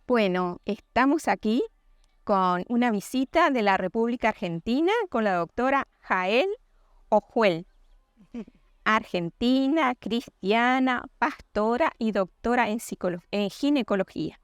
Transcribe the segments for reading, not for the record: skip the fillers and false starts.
Bueno, estamos aquí con una visita de la República Argentina con la doctora Jael Ojuel, argentina, cristiana, pastora y doctora en ginecología.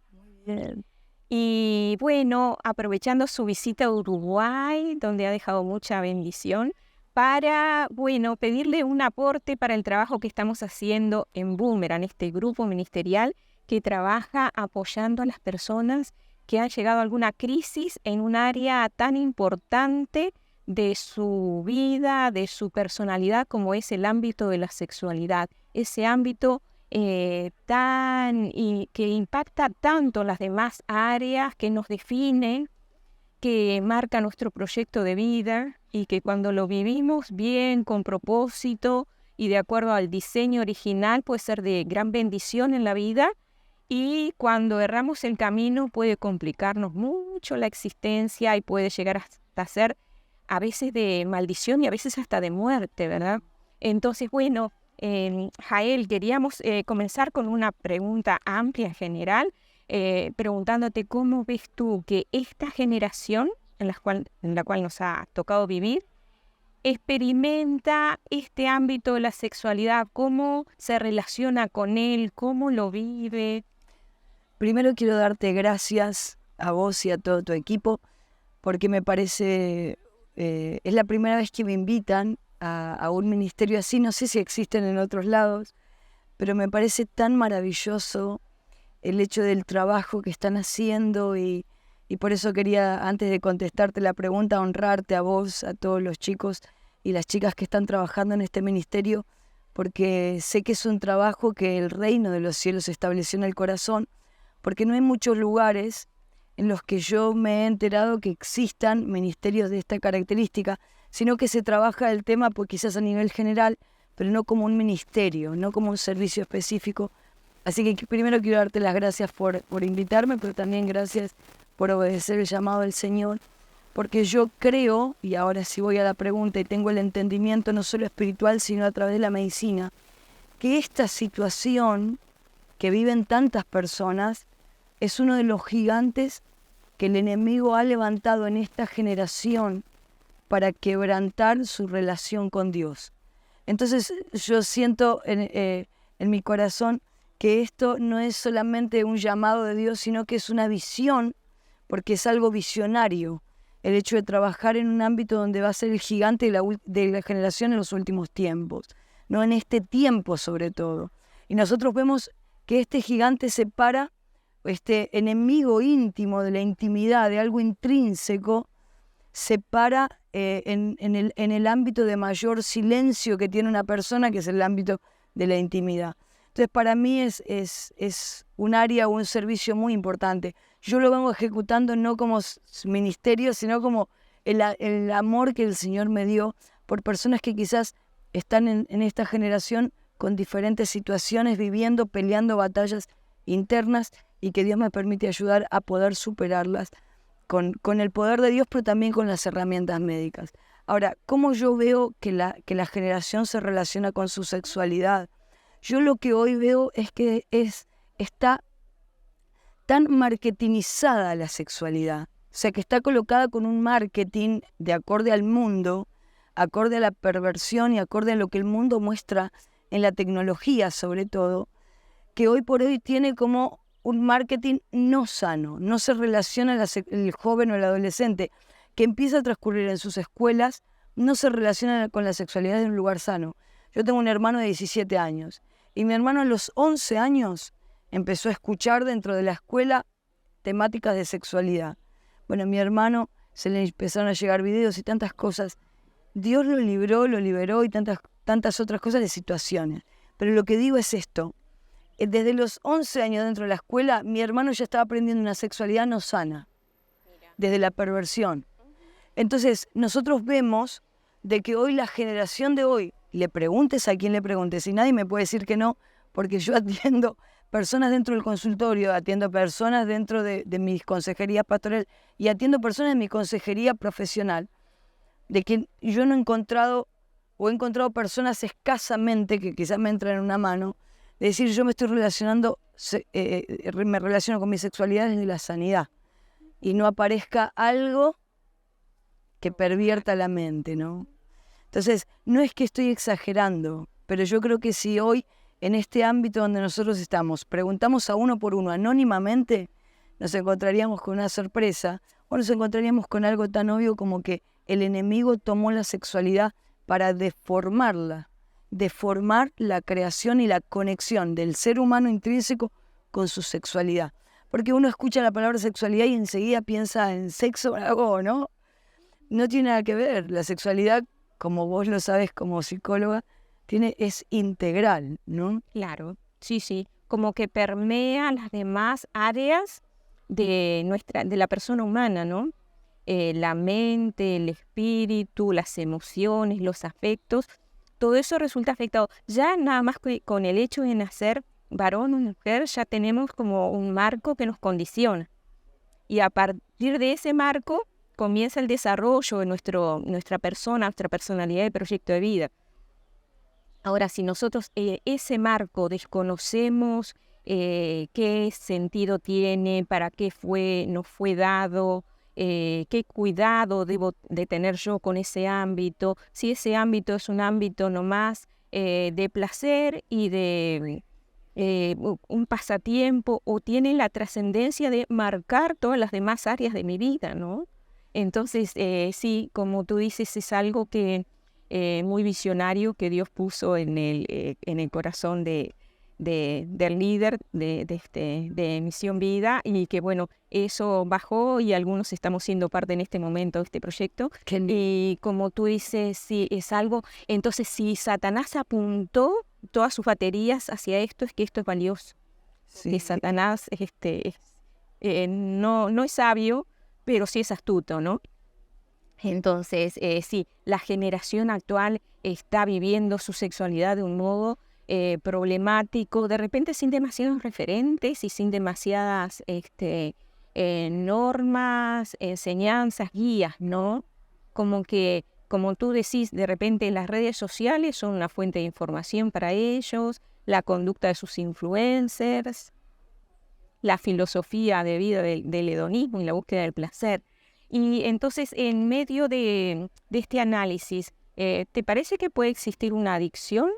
Bien. Y bueno, aprovechando su visita a Uruguay, donde ha dejado mucha bendición, para, bueno, pedirle un aporte para el trabajo que estamos haciendo en Boomerang, este grupo ministerial que trabaja apoyando a las personas que han llegado a alguna crisis en un área tan importante de su vida, de su personalidad, como es el ámbito de la sexualidad. Ese ámbito que impacta tanto las demás áreas, que nos definen, que marca nuestro proyecto de vida y que cuando lo vivimos bien, con propósito y de acuerdo al diseño original, puede ser de gran bendición en la vida, y cuando erramos el camino puede complicarnos mucho la existencia y puede llegar hasta ser a veces de maldición y a veces hasta de muerte, ¿verdad? Entonces, bueno, Jael, queríamos comenzar con una pregunta amplia en general, preguntándote cómo ves tú que esta generación en la cual nos ha tocado vivir experimenta este ámbito de la sexualidad, cómo se relaciona con él, cómo lo vive. Primero quiero darte gracias a vos y a todo tu equipo, porque me parece, es la primera vez que me invitan a un ministerio así. No sé si existen en otros lados, pero me parece tan maravilloso el hecho del trabajo que están haciendo y por eso quería, antes de contestarte la pregunta, honrarte a vos, a todos los chicos y las chicas que están trabajando en este ministerio, porque sé que es un trabajo que el reino de los cielos estableció en el corazón, porque no hay muchos lugares en los que yo me he enterado que existan ministerios de esta característica, sino que se trabaja el tema pues quizás a nivel general, pero no como un ministerio, no como un servicio específico. Así que primero quiero darte las gracias por invitarme, pero también gracias por obedecer el llamado del Señor, porque yo creo, y ahora sí voy a la pregunta y tengo el entendimiento no solo espiritual, sino a través de la medicina, que esta situación que viven tantas personas es uno de los gigantes que el enemigo ha levantado en esta generación para quebrantar su relación con Dios. Entonces yo siento en mi corazón que esto no es solamente un llamado de Dios, sino que es una visión, porque es algo visionario, el hecho de trabajar en un ámbito donde va a ser el gigante de la generación en los últimos tiempos, no en este tiempo sobre todo. Y nosotros vemos que este gigante separa, este enemigo íntimo de la intimidad, de algo intrínseco, separa en el ámbito de mayor silencio que tiene una persona, que es el ámbito de la intimidad. Entonces para mí es un área o un servicio muy importante. Yo lo vengo ejecutando no como ministerio, sino como el amor que el Señor me dio por personas que quizás están en esta generación con diferentes situaciones, viviendo, peleando batallas internas y que Dios me permite ayudar a poder superarlas con el poder de Dios, pero también con las herramientas médicas. Ahora, ¿cómo yo veo que la generación se relaciona con su sexualidad? Yo lo que hoy veo es que está tan marketingizada la sexualidad, o sea, que está colocada con un marketing de acorde al mundo, acorde a la perversión y acorde a lo que el mundo muestra en la tecnología sobre todo, que hoy por hoy tiene como un marketing no sano, no se relaciona el joven o el adolescente que empieza a transcurrir en sus escuelas, no se relaciona con la sexualidad en un lugar sano. Yo tengo un hermano de 17 años y mi hermano a los 11 años empezó a escuchar dentro de la escuela temáticas de sexualidad. Bueno, a mi hermano se le empezaron a llegar videos y tantas cosas. Dios lo libró, lo liberó y tantas otras cosas de situaciones. Pero lo que digo es esto. Desde los 11 años dentro de la escuela, mi hermano ya estaba aprendiendo una sexualidad no sana, desde la perversión. Entonces, nosotros vemos de que hoy la generación de hoy, le preguntes a quien le preguntes, y nadie me puede decir que no, porque yo atiendo personas dentro del consultorio, atiendo personas dentro de mis consejerías pastorales y atiendo personas de mi consejería profesional, de que yo no he encontrado, o he encontrado personas escasamente, que quizás me entran en una mano, de decir yo me estoy relacionando, me relaciono con mi sexualidad desde la sanidad y no aparezca algo que pervierta la mente, ¿no? Entonces, no es que estoy exagerando, pero yo creo que si hoy, en este ámbito donde nosotros estamos, preguntamos a uno por uno anónimamente, nos encontraríamos con una sorpresa o nos encontraríamos con algo tan obvio como que el enemigo tomó la sexualidad para deformarla, deformar la creación y la conexión del ser humano intrínseco con su sexualidad. Porque uno escucha la palabra sexualidad y enseguida piensa en sexo, algo, ¿no? No tiene nada que ver. La sexualidad, como vos lo sabes como psicóloga, es integral, ¿no? Claro, sí, sí, como que permea las demás áreas de la persona humana, ¿no? La mente, el espíritu, las emociones, los afectos, todo eso resulta afectado. Ya nada más con el hecho de nacer varón o mujer, ya tenemos como un marco que nos condiciona. Y a partir de ese marco comienza el desarrollo de nuestra persona, nuestra personalidad y proyecto de vida. Ahora, si nosotros ese marco desconocemos qué sentido tiene, para qué nos fue dado, qué cuidado debo de tener yo con ese ámbito, si ese ámbito es un ámbito nomás de placer y de un pasatiempo, o tiene la trascendencia de marcar todas las demás áreas de mi vida, ¿no? Entonces, sí, como tú dices, es algo que muy visionario que Dios puso en el corazón del líder de Misión Vida, y que bueno, eso bajó y algunos estamos siendo parte en este momento de este proyecto. Y como tú dices, sí, es algo, entonces si Satanás apuntó todas sus baterías hacia esto, es que esto es valioso. Sí. Que Satanás no es sabio, pero sí es astuto, ¿no? Entonces, sí, la generación actual está viviendo su sexualidad de un modo problemático, de repente sin demasiados referentes y sin demasiadas normas, enseñanzas, guías, ¿no? Como que, como tú decís, de repente las redes sociales son una fuente de información para ellos, la conducta de sus influencers, la filosofía de vida del hedonismo y la búsqueda del placer. Y entonces, en medio de este análisis, ¿te parece que puede existir una adicción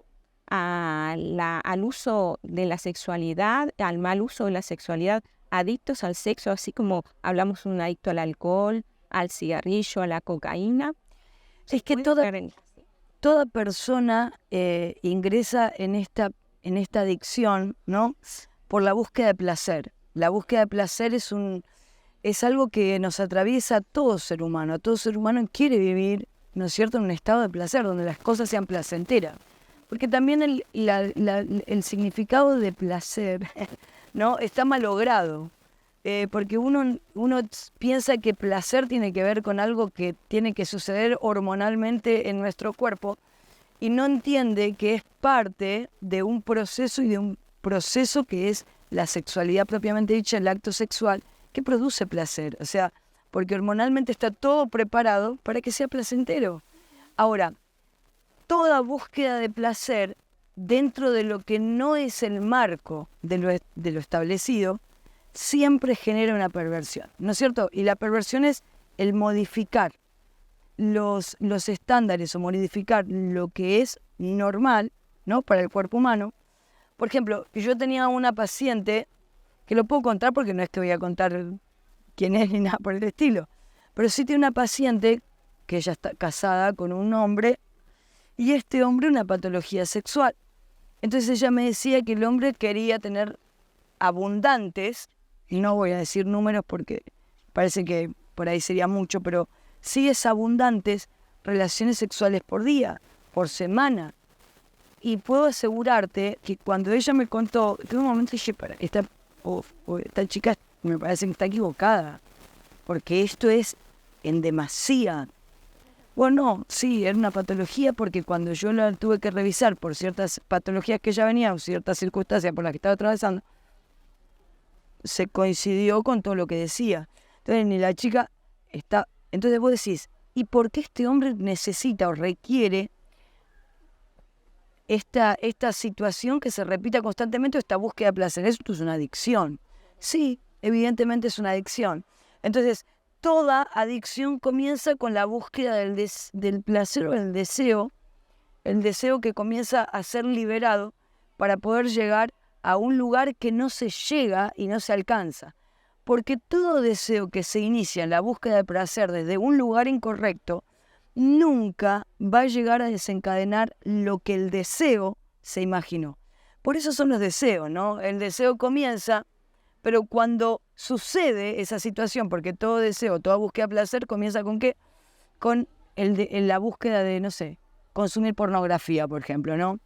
al uso de la sexualidad, al mal uso de la sexualidad, adictos al sexo, así como hablamos de un adicto al alcohol, al cigarrillo, a la cocaína? Es que toda persona ingresa en esta adicción, ¿no? Por la búsqueda de placer. La búsqueda de placer es algo que nos atraviesa a todo ser humano. Todo ser humano quiere vivir, ¿no es cierto?, en un estado de placer, donde las cosas sean placenteras. Porque también el significado de placer, ¿no?, está malogrado. Porque uno piensa que placer tiene que ver con algo que tiene que suceder hormonalmente en nuestro cuerpo, y no entiende que es parte de un proceso, y de un proceso que es la sexualidad propiamente dicha, el acto sexual, que produce placer. O sea, porque hormonalmente está todo preparado para que sea placentero. Ahora, toda búsqueda de placer dentro de lo que no es el marco de lo establecido, siempre genera una perversión, ¿no es cierto? Y la perversión es el modificar los estándares, o modificar lo que es normal, ¿no?, para el cuerpo humano. Por ejemplo, yo tenía una paciente, que lo puedo contar porque no es que voy a contar quién es ni nada por el estilo, pero sí tiene una paciente que ella está casada con un hombre, y este hombre una patología sexual. Entonces ella me decía que el hombre quería tener abundantes, y no voy a decir números porque parece que por ahí sería mucho, pero sí es abundantes relaciones sexuales por día, por semana. Y puedo asegurarte que cuando ella me contó, en un momento dije, esta chica me parece que está equivocada, porque esto es en demasía. Bueno, sí, era una patología, porque cuando yo la tuve que revisar por ciertas patologías que ella venía, o ciertas circunstancias por las que estaba atravesando, se coincidió con todo lo que decía. Entonces, ni la chica está... Entonces vos decís, ¿y por qué este hombre necesita o requiere esta situación que se repita constantemente, esta búsqueda de placer. Eso es una adicción. Sí, evidentemente es una adicción. Entonces, toda adicción comienza con la búsqueda del placer o el deseo que comienza a ser liberado para poder llegar a un lugar que no se llega y no se alcanza. Porque todo deseo que se inicia en la búsqueda de placer desde un lugar incorrecto, nunca va a llegar a desencadenar lo que el deseo se imaginó. Por eso son los deseos, ¿no? El deseo comienza, pero cuando sucede esa situación, porque todo deseo, toda búsqueda de placer comienza ¿con qué? Con la búsqueda de, no sé, consumir pornografía, por ejemplo, ¿no?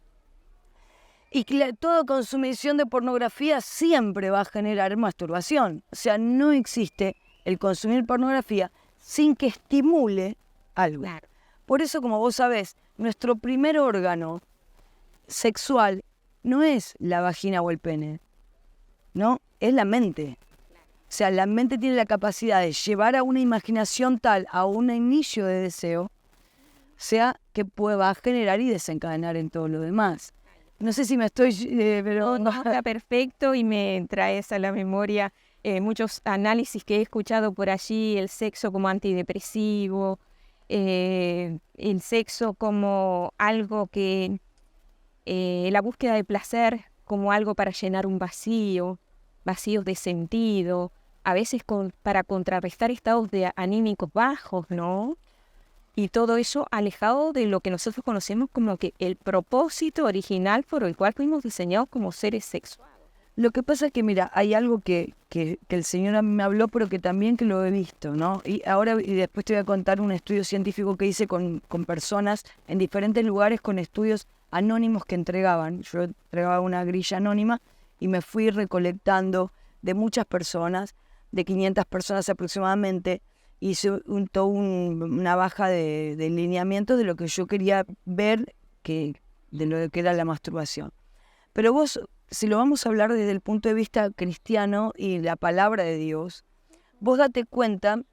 Y toda consumición de pornografía siempre va a generar masturbación. O sea, no existe el consumir pornografía sin que estimule algo. Claro. Por eso, como vos sabés, nuestro primer órgano sexual no es la vagina o el pene, ¿no? Es la mente. O sea, la mente tiene la capacidad de llevar a una imaginación tal, a un inicio de deseo, o sea, que va a generar y desencadenar en todo lo demás. No sé si me estoy... pero no, está perfecto y me traes a la memoria muchos análisis que he escuchado por allí, el sexo como antidepresivo, el sexo como algo que... la búsqueda de placer como algo para llenar un vacíos de sentido, a veces para contrarrestar estados anímicos bajos, ¿no? Y todo eso alejado de lo que nosotros conocemos como que el propósito original por el cual fuimos diseñados como seres sexuales. Lo que pasa es que, mira, hay algo que el Señor a mí me habló, pero que también que lo he visto, ¿no? Y después te voy a contar un estudio científico que hice con personas en diferentes lugares, con estudios anónimos que entregaban. Yo entregaba una grilla anónima y me fui recolectando de muchas personas, de 500 personas aproximadamente. Hice una baja de lineamientos de lo que yo quería ver, de lo que era la masturbación. Pero vos, si lo vamos a hablar desde el punto de vista cristiano y la palabra de Dios, vos date cuenta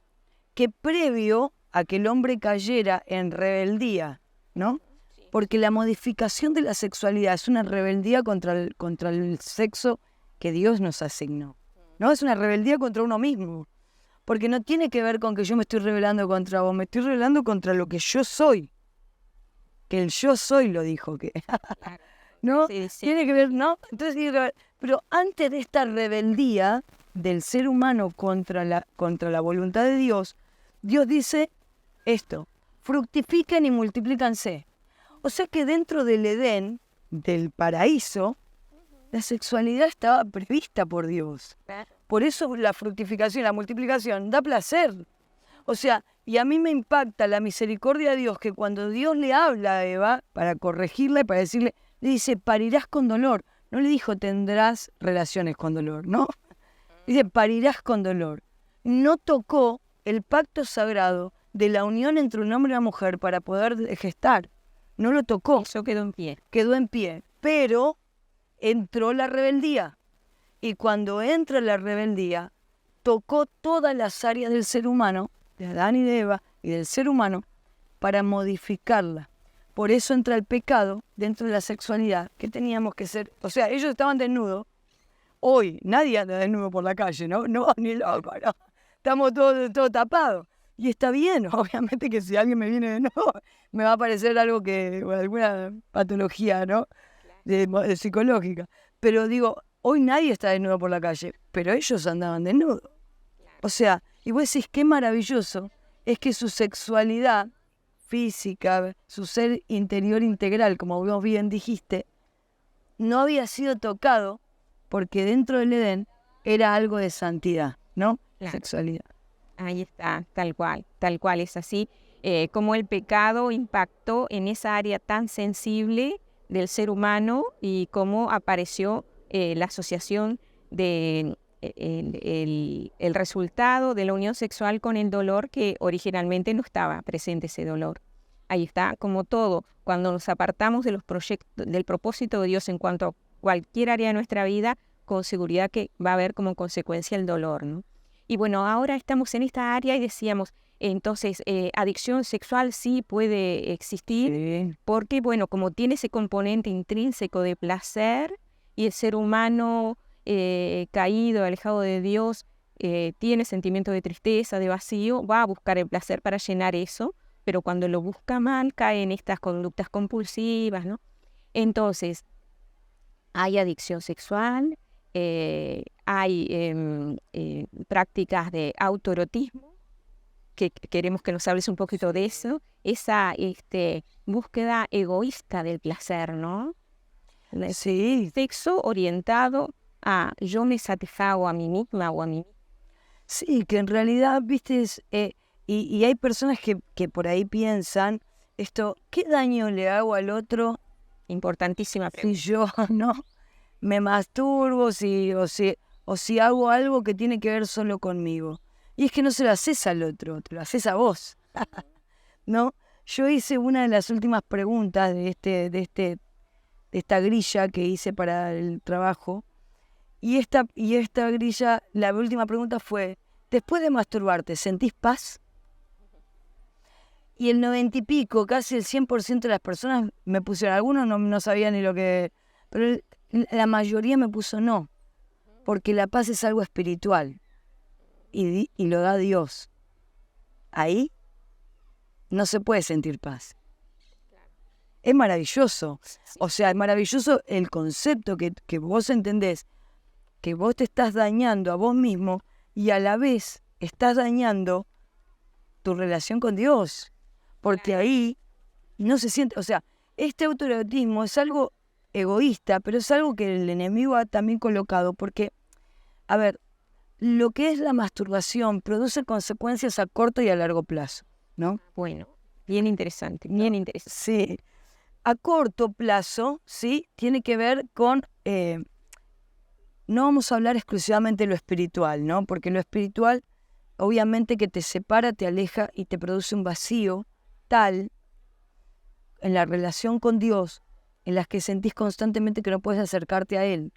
que previo a que el hombre cayera en rebeldía, ¿no? Porque la modificación de la sexualidad es una rebeldía contra el sexo que Dios nos asignó, ¿no? Es una rebeldía contra uno mismo. Porque no tiene que ver con que yo me estoy rebelando contra vos, me estoy rebelando contra lo que yo soy. Que el yo soy lo dijo, que ¿no? Sí. Tiene que ver, ¿no? Entonces, pero antes de esta rebeldía del ser humano contra la voluntad de Dios, Dios dice esto: fructifiquen y multiplícanse. O sea que dentro del Edén, del paraíso, la sexualidad estaba prevista por Dios. Por eso la fructificación, la multiplicación, da placer. O sea, y a mí me impacta la misericordia de Dios, que cuando Dios le habla a Eva, para corregirla y para decirle, le dice, parirás con dolor. No le dijo, tendrás relaciones con dolor, ¿no? Dice, parirás con dolor. No tocó el pacto sagrado de la unión entre un hombre y una mujer para poder gestar. No lo tocó. Eso quedó en pie. Quedó en pie. Pero entró la rebeldía. Y cuando entra la rebeldía, tocó todas las áreas del ser humano, de Adán y de Eva, y del ser humano, para modificarla. Por eso entra el pecado dentro de la sexualidad, que teníamos que ser... O sea, ellos estaban desnudos. Hoy nadie anda desnudo por la calle, ¿no? No, ni loco, ¿no? Estamos todos tapados. Y está bien, obviamente que si alguien me viene desnudo, me va a parecer algo alguna patología, ¿no? De psicológica. Pero digo... Hoy nadie está desnudo por la calle, pero ellos andaban desnudos. O sea, y vos decís, qué maravilloso es que su sexualidad física, su ser interior integral, como vos bien dijiste, no había sido tocado porque dentro del Edén era algo de santidad, ¿no? Claro. Sexualidad. Ahí está, tal cual es así. Como el pecado impactó en esa área tan sensible del ser humano y cómo apareció la asociación de el resultado de la unión sexual con el dolor, que originalmente no estaba presente ese dolor. Ahí está, como todo, cuando nos apartamos de del propósito de Dios en cuanto a cualquier área de nuestra vida, con seguridad que va a haber como consecuencia el dolor, ¿no? Y bueno, ahora estamos en esta área y decíamos, Entonces, adicción sexual sí puede existir, Sí. porque, bueno, como tiene ese componente intrínseco de placer y el ser humano caído, alejado de Dios, tiene sentimiento de tristeza, de vacío, va a buscar el placer para llenar eso, pero cuando lo busca mal cae en estas conductas compulsivas, ¿no? Entonces, hay adicción sexual, hay prácticas de autoerotismo, que queremos que nos hables un poquito de eso, esa búsqueda egoísta del placer, ¿no? Sí, Sexo orientado a yo me satisfago a mí misma o a mí mismo. sí, que en realidad, viste, y hay personas que por ahí piensan esto, ¿qué daño le hago al otro Importantísima si pregunta. yo no me masturbo, o si hago algo que tiene que ver solo conmigo? Y es que no se lo haces al otro, te lo haces a vos, ¿no? Yo hice una de las últimas preguntas de esta grilla que hice para el trabajo, y esta grilla, la última pregunta fue, después de masturbarte, ¿sentís paz? Y el 90 y pico, casi el 100% de las personas me pusieron, algunos no sabían ni lo que, pero la mayoría me puso no, porque la paz es algo espiritual y lo da Dios. Ahí no se puede sentir paz. Es maravilloso, o sea, es maravilloso el concepto que vos entendés, que vos te estás dañando a vos mismo y a la vez estás dañando tu relación con Dios, porque ahí no se siente, o sea, este autoerotismo es algo egoísta, pero es algo que el enemigo ha también colocado, porque, a ver, lo que es la masturbación produce consecuencias a corto y a largo plazo, ¿no? Bueno, bien interesante, bien interesante. Sí, a corto plazo, sí, tiene que ver con, no vamos a hablar exclusivamente de lo espiritual, ¿no? Porque lo espiritual, obviamente que te separa, te aleja y te produce un vacío tal en la relación con Dios, en las que sentís constantemente que no puedes acercarte a Él,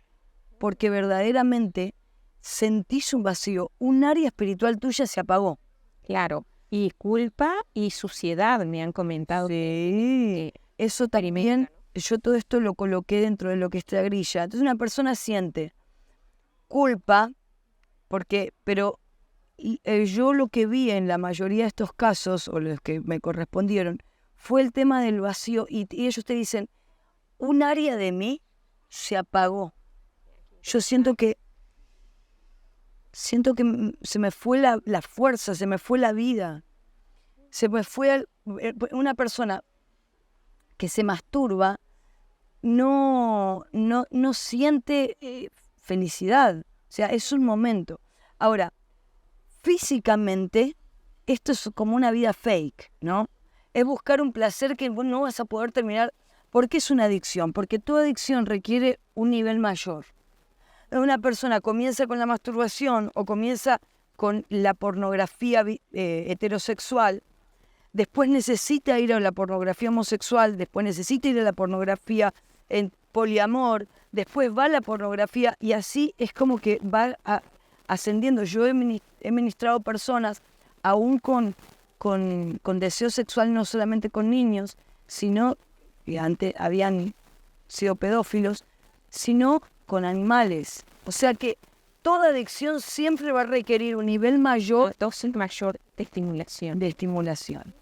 porque verdaderamente sentís un vacío, un área espiritual tuya se apagó. Claro, y culpa y suciedad me han comentado. Sí, eso también, yo todo esto lo coloqué dentro de lo que es la grilla. Entonces una persona siente culpa, pero yo lo que vi en la mayoría de estos casos, o los que me correspondieron, fue el tema del vacío, y ellos te dicen, un área de mí se apagó. Yo siento que se me fue la fuerza, se me fue la vida, se me fue una persona que se masturba, no siente felicidad. O sea, es un momento. Ahora, físicamente, esto es como una vida fake, ¿no? Es buscar un placer que vos no vas a poder terminar. ¿Por qué es una adicción? Porque toda adicción requiere un nivel mayor. Una persona comienza con la masturbación o comienza con la pornografía heterosexual, después necesita ir a la pornografía homosexual, después necesita ir a la pornografía en poliamor, después va a la pornografía y así es como que va ascendiendo. Yo he ministrado personas aún con deseo sexual, no solamente con niños, sino que antes habían sido pedófilos, sino con animales. O sea que toda adicción siempre va a requerir un nivel mayor Dosis mayor de estimulación. de estimulación.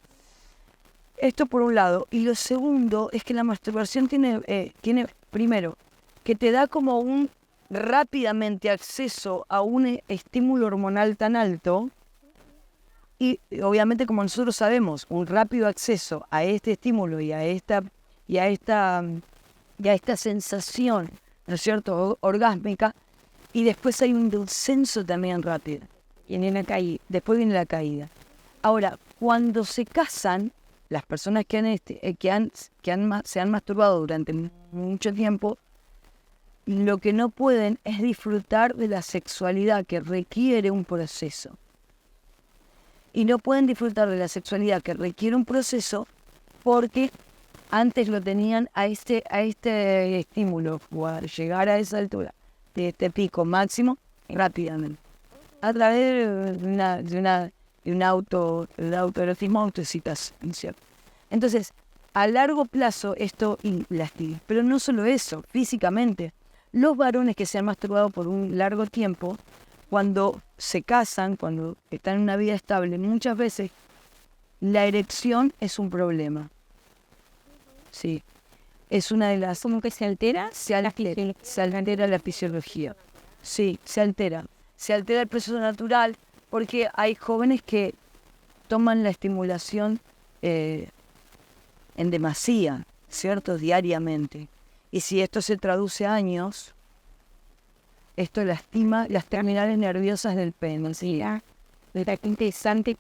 Esto por un lado. Y lo segundo es que la masturbación tiene primero, que te da como un rápidamente acceso a un estímulo hormonal tan alto. Y obviamente, como nosotros sabemos, un rápido acceso a este estímulo y a esta sensación, ¿no es cierto?, orgásmica, y después hay un descenso también rápido. Después viene la caída. Ahora, cuando se casan, las personas se han masturbado durante mucho tiempo, lo que no pueden es disfrutar de la sexualidad que requiere un proceso. Y no pueden disfrutar de la sexualidad que requiere un proceso porque antes lo tenían a este estímulo, o a llegar a esa altura de este pico máximo rápidamente. A través de un autoerotismo, autoexcitación, ¿cierto? Entonces, a largo plazo esto lastima. Pero no solo eso, físicamente. Los varones que se han masturbado por un largo tiempo, cuando se casan, cuando están en una vida estable, muchas veces la erección es un problema. Sí. Es una de las... ¿Cómo que se altera? Se altera la fisiología. Sí, se altera. Se altera el proceso natural porque hay jóvenes que toman la estimulación en demasía, ¿cierto? Diariamente. Y si esto se traduce a años, esto lastima las terminales nerviosas del pene. Sí. Qué interesante.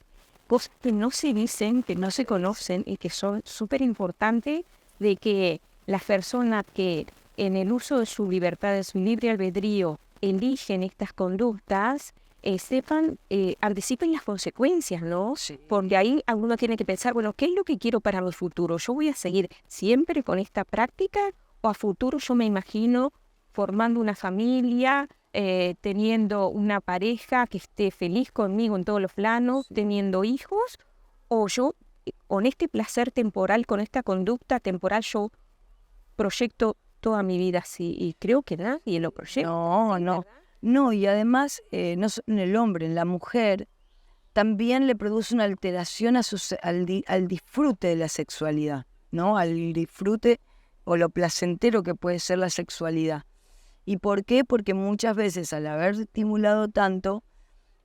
Cosas que no se dicen, que no se conocen y que son súper importantes, de que las personas que en el uso de su libertad, de su libre albedrío, eligen estas conductas, anticipen las consecuencias, ¿no? Sí. Porque ahí uno tiene que pensar, bueno, ¿qué es lo que quiero para mi futuro? ¿Yo voy a seguir siempre con esta práctica o a futuro yo me imagino formando una familia, teniendo una pareja que esté feliz conmigo en todos los planos, teniendo hijos, o yo con este placer temporal, con esta conducta temporal, yo proyecto toda mi vida así? Y creo que nadie lo proyecta. No, y además, no solo en el hombre, en la mujer, también le produce una alteración al disfrute de la sexualidad, ¿no? Al disfrute o lo placentero que puede ser la sexualidad. ¿Y por qué? Porque muchas veces al haber estimulado tanto,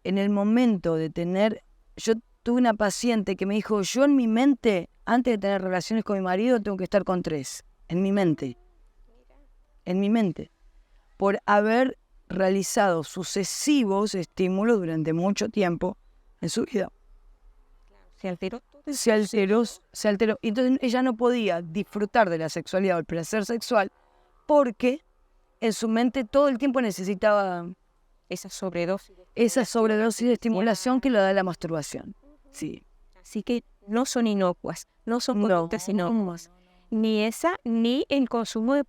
en el momento de tener... Yo tuve una paciente que me dijo, yo en mi mente, antes de tener relaciones con mi marido, tengo que estar con 3. En mi mente. En mi mente. Por haber realizado sucesivos estímulos durante mucho tiempo en su vida. Se alteró. Se alteró. Y entonces ella no podía disfrutar de la sexualidad o el placer sexual porque en su mente todo el tiempo necesitaba esa sobredosis de estimulación que le da la masturbación. Sí. Así que no son inocuas, no son conductas inocuas. Ni esa, ni el consumo de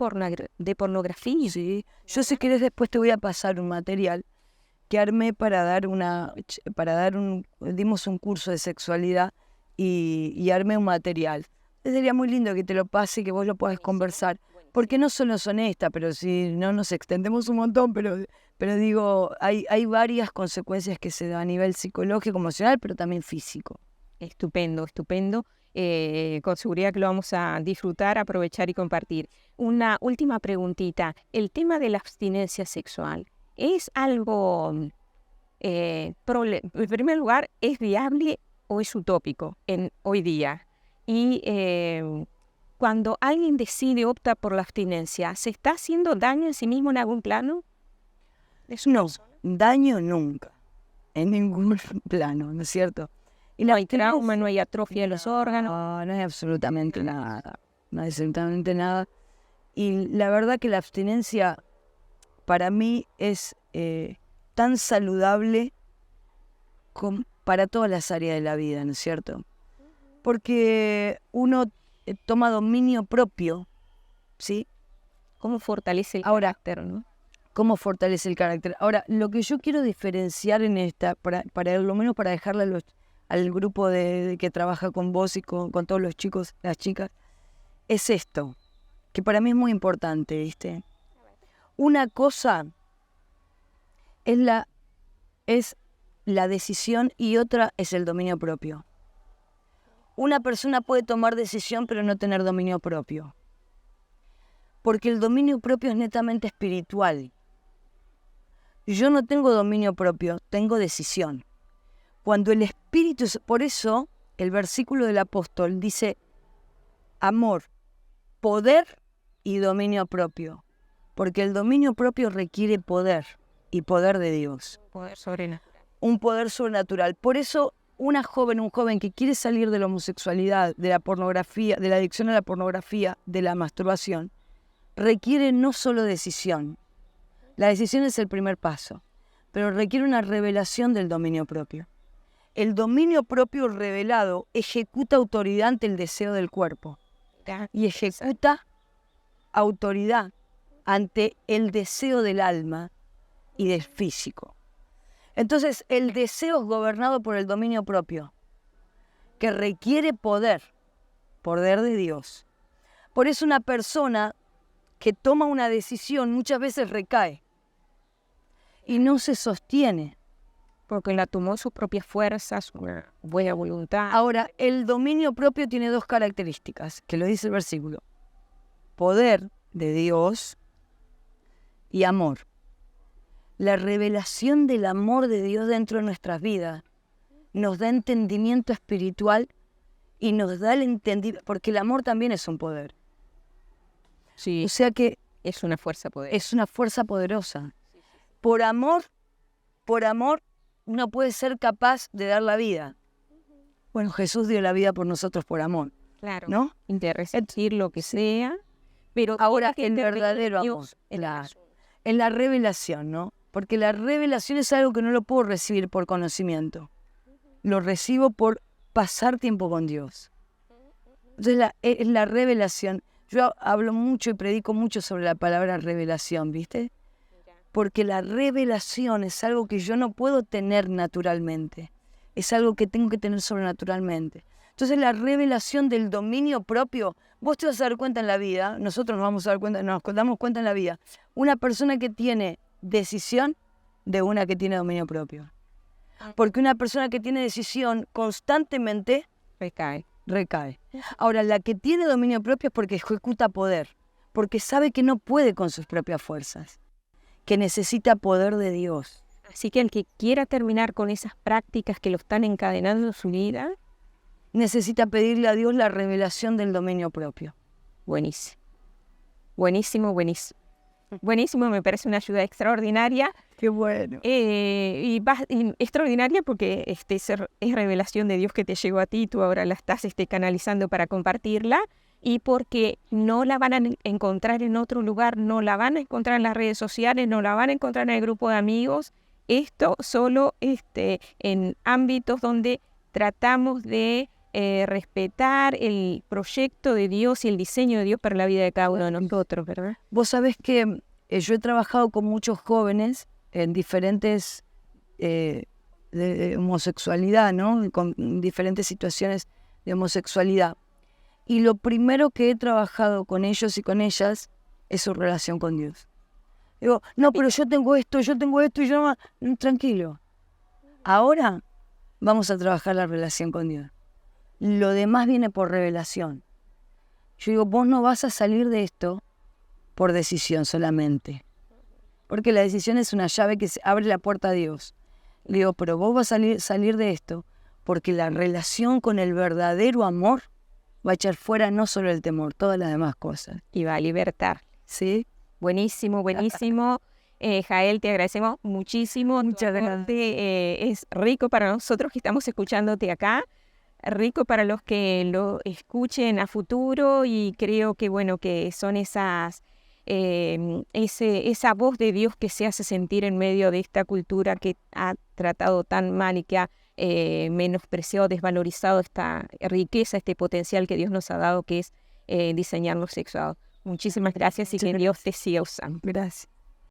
pornografía. Sí. Yo si querés después te voy a pasar un material que armé dimos un curso de sexualidad y armé un material. Sería muy lindo que te lo pase y que vos lo puedas conversar. Porque no solo son estas, pero si no nos extendemos un montón, pero digo, hay varias consecuencias que se dan a nivel psicológico, emocional, pero también físico. Estupendo. Con seguridad que lo vamos a disfrutar, aprovechar y compartir. Una última preguntita. El tema de la abstinencia sexual, ¿es algo, en primer lugar, es viable o es utópico hoy día? Y cuando alguien opta por la abstinencia, ¿se está haciendo daño a sí mismo en algún plano? No, daño nunca, en ningún plano, ¿no es cierto? Y no hay trauma, no hay atrofia de los órganos. No hay absolutamente nada. No hay absolutamente nada. Y la verdad que la abstinencia para mí es tan saludable para todas las áreas de la vida, ¿no es cierto? Porque uno toma dominio propio, ¿sí? ¿Cómo fortalece el carácter, no? ¿Cómo fortalece el carácter? Ahora, lo que yo quiero diferenciar en esta, para lo menos para dejarle al grupo que trabaja con vos y con todos los chicos, las chicas, es esto, que para mí es muy importante, ¿viste? Una cosa es la decisión y otra es el dominio propio. Una persona puede tomar decisión pero no tener dominio propio. Porque el dominio propio es netamente espiritual. Yo no tengo dominio propio, tengo decisión. Cuando el espíritu... Por eso el versículo del apóstol dice amor, poder y dominio propio. Porque el dominio propio requiere poder y poder de Dios. Poder sobrenatural. Un poder sobrenatural. Por eso un joven que quiere salir de la homosexualidad, de la pornografía, de la adicción a la pornografía, de la masturbación, requiere no solo decisión. La decisión es el primer paso, pero requiere una revelación del dominio propio. El dominio propio revelado ejecuta autoridad ante el deseo del cuerpo y ejecuta autoridad ante el deseo del alma y del físico. Entonces, el deseo es gobernado por el dominio propio, que requiere poder de Dios. Por eso una persona que toma una decisión muchas veces recae y no se sostiene. Porque la tomó sus propias fuerzas, su buena voluntad. Ahora, el dominio propio tiene dos características, que lo dice el versículo. Poder de Dios y amor. La revelación del amor de Dios dentro de nuestras vidas nos da entendimiento espiritual y nos da el entendimiento, porque el amor también es un poder. Sí, O sea que es una fuerza poderosa. es una fuerza poderosa. Por amor, uno puede ser capaz de dar la vida. Bueno, Jesús dio la vida por nosotros por amor, Claro, ¿no? de resistir lo que sea, pero Ahora, tiene el que verdadero amor, Dios en el claro. asunto. En la revelación, ¿no? Porque la revelación es algo que no lo puedo recibir por conocimiento. Lo recibo por pasar tiempo con Dios. Entonces, es la revelación. Yo hablo mucho y predico mucho sobre la palabra revelación, ¿viste? Porque la revelación es algo que yo no puedo tener naturalmente. Es algo que tengo que tener sobrenaturalmente. Entonces, la revelación del dominio propio, vos te vas a dar cuenta en la vida, nosotros nos damos cuenta en la vida, una persona que tiene decisión de una que tiene dominio propio. Porque una persona que tiene decisión constantemente recae. Ahora, la que tiene dominio propio es porque ejecuta poder, porque sabe que no puede con sus propias fuerzas, que necesita poder de Dios. Así que el que quiera terminar con esas prácticas que lo están encadenando en su vida, necesita pedirle a Dios la revelación del dominio propio. buenísimo. Buenísimo. Buenísimo, me parece una ayuda extraordinaria. Qué bueno. Y extraordinaria porque es revelación de Dios que te llegó a ti, tú ahora la estás canalizando para compartirla, y porque no la van a encontrar en otro lugar, no la van a encontrar en las redes sociales, no la van a encontrar en el grupo de amigos. Esto solo en ámbitos donde tratamos de respetar el proyecto de Dios y el diseño de Dios para la vida de cada uno de nosotros, ¿verdad? Vos sabés que yo he trabajado con muchos jóvenes en diferentes de homosexualidad, ¿no? Con diferentes situaciones de homosexualidad. Y lo primero que he trabajado con ellos y con ellas es su relación con Dios. Digo, no, pero yo tengo esto y yo no... Tranquilo. Ahora vamos a trabajar la relación con Dios. Lo demás viene por revelación. Yo digo, vos no vas a salir de esto por decisión solamente. Porque la decisión es una llave que abre la puerta a Dios. Le digo, pero vos vas a salir de esto porque la relación con el verdadero amor va a echar fuera no solo el temor, todas las demás cosas. Y va a libertar. ¿Sí? Buenísimo. Jael, te agradecemos muchísimo. Muchas gracias. Es rico para nosotros que estamos escuchándote acá, rico para los que lo escuchen a futuro, y creo que bueno, que son esa voz de Dios que se hace sentir en medio de esta cultura que ha tratado tan mal y que ha menospreciado, desvalorizado esta riqueza, este potencial que Dios nos ha dado, que es diseñar lo sexual. Muchísimas gracias y que Dios te siga usando. Gracias.